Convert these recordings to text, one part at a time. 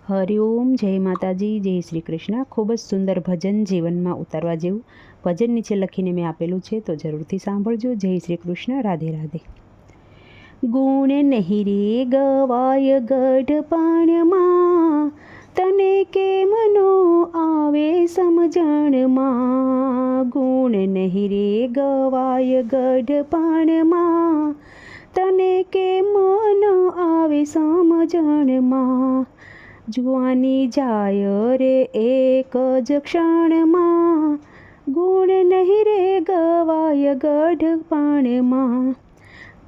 હરિઓમ, જય માતાજી, જય શ્રી કૃષ્ણ. ખૂબ જ સુંદર ભજન જીવનમાં ઉતારવા જેવું ભજન નીચે લખીને મેં આપેલું છે, તો જરૂરથી સાંભળજો. જય શ્રી કૃષ્ણ. રાધે રાધે. ગુણ નહીં રે ગવાય ગઢપણમાં, તને કેમ નો આવે સમજણમાં. ગુણ નહીં રે ગવાય ગઢપણમાં, તને કેમ નો આવે સમજણમાં. જુવાની જાય રે એક જ ક્ષણમાં, ગુણ નહીં રે ગવાય ગઢપણમાં.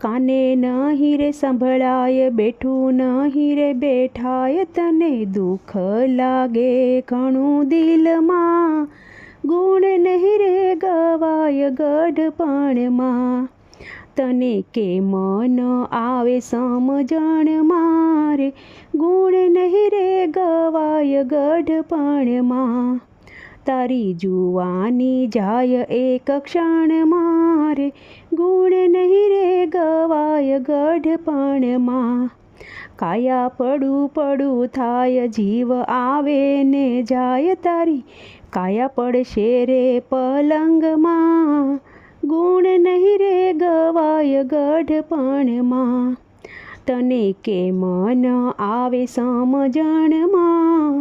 કાને નહીં રે સંભળાય, બેઠું નહીં રે બેઠાય, તને દુઃખ લાગે ઘણું દિલમાં. ગુણ નહીં રે ગવાય ગઢપણમાં, તને કેમ ન આવે સમજણ મારે. ગુણ નહીં રે ગવાય ગઢપણમાં, તારી જુવાની જાય એક ક્ષણ મારે. ગુણ નહીં રે ગવાય ગઢપણમાં. કાયા પડું થાય, જીવ આવે ને જાય, તારી કાયા પડશે રે પલંગમાં. ગુણ નહીં રે ગવાય ગઢપણમાં, તને કેમ ન આવે સમજણ માં.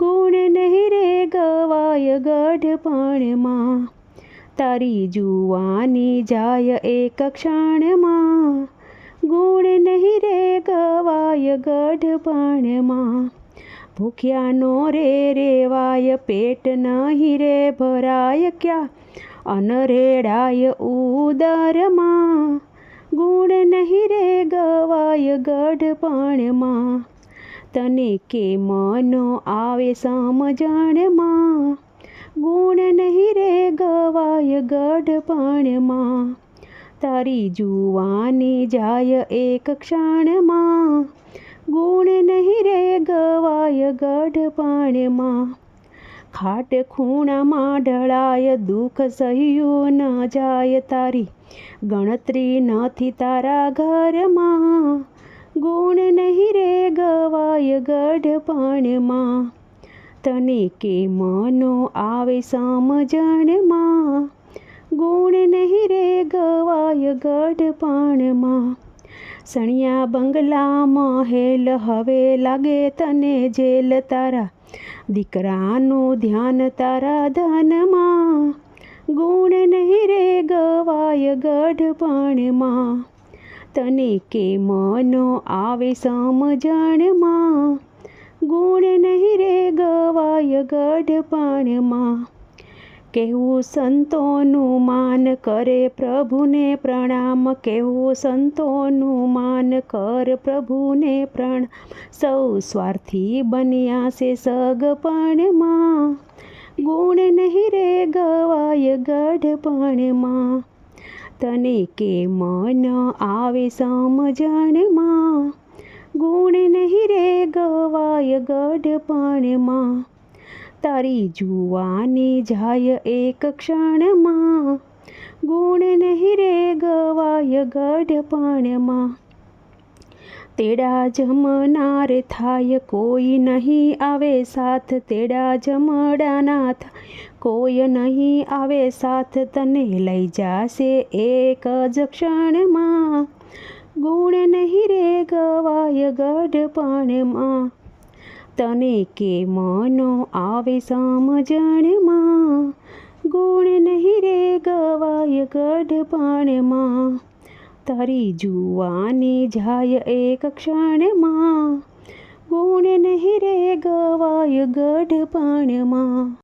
ગુણ નહીં રે ગવાય ગઢપણમાં, તારી જુવાની જાય એક ક્ષણમાં. ગુણ નહીં રે ગવાય ગઢપણમાં. ભૂખ્યાનો રે રેવાય, પેટ નહીં રે ભરાય, ક્યાં અનરેડાય ઉદરમાં. ગુણ નહીં રે ગવાય ગઢપણમાં, તને કેમ નો આવે સમજણમાં. ગુણ નહીં રે ગવાય ગઢપણમાં, તારી જુવાની જાય એક ક્ષણમાં. ગુણ નહીં રે ગવાય ગઢપણમાં. ખાટ ખૂણામાં ઢળાય, દુઃખ સહ્યું ન જાય, તારી ગણતરી નથી તારા ઘરમાં. ગુણ નહીં રે ગવાય ગઢપણમાં, તને કેમ નો આવે સમજણમાં. ગુણ નહીં રે ગવાય ગઢપણમાં. સણિયા બંગલા મહેલ હવે લાગે તને જેલ, તારા દીકરાનું ધ્યાન તારા ધનમાં. ગુણ નહીં રે ગવાય ગઢપણમાં, તને કેમ નો આવે સમજણમાં. ગુણ નહીં રે ગવાય ગઢપણમાં. કહેવું સંતોનું માન કરે, પ્રભુને પ્રણામ. કહેવું સંતોનું માન કર, પ્રભુને પ્રણામ. સૌ સ્વાર્થી બન્યા છે સગપણમાં. ગુણ નહીં રે ગવાય ગઢપણમાં, તને કેમ ન આવે સમજણમાં. ગુણ નહીં રે ગવાય ગઢપણમાં, તારી જુવાની જાય એક ક્ષણમાં. ગુણ નહીં રે ગવાય ગઢપણમાં. તેડા જમનાર થાય, કોઈ નહીં આવે સાથ. તેડા જમડાના થાય, કોઈ નહીં આવે સાથ, તને લઈ જાશે એક જ ક્ષણમાં. ગુણ નહીં રે ગવાય ગઢપણમાં, તને કેમ નો આવે સમજણમાં. ગુણ નહીં રે ગવાય ગઢપણમાં, તારી જુવાની જાય એક ક્ષણમાં. ગુણ નહીં રે ગવાય ગઢપણમાં.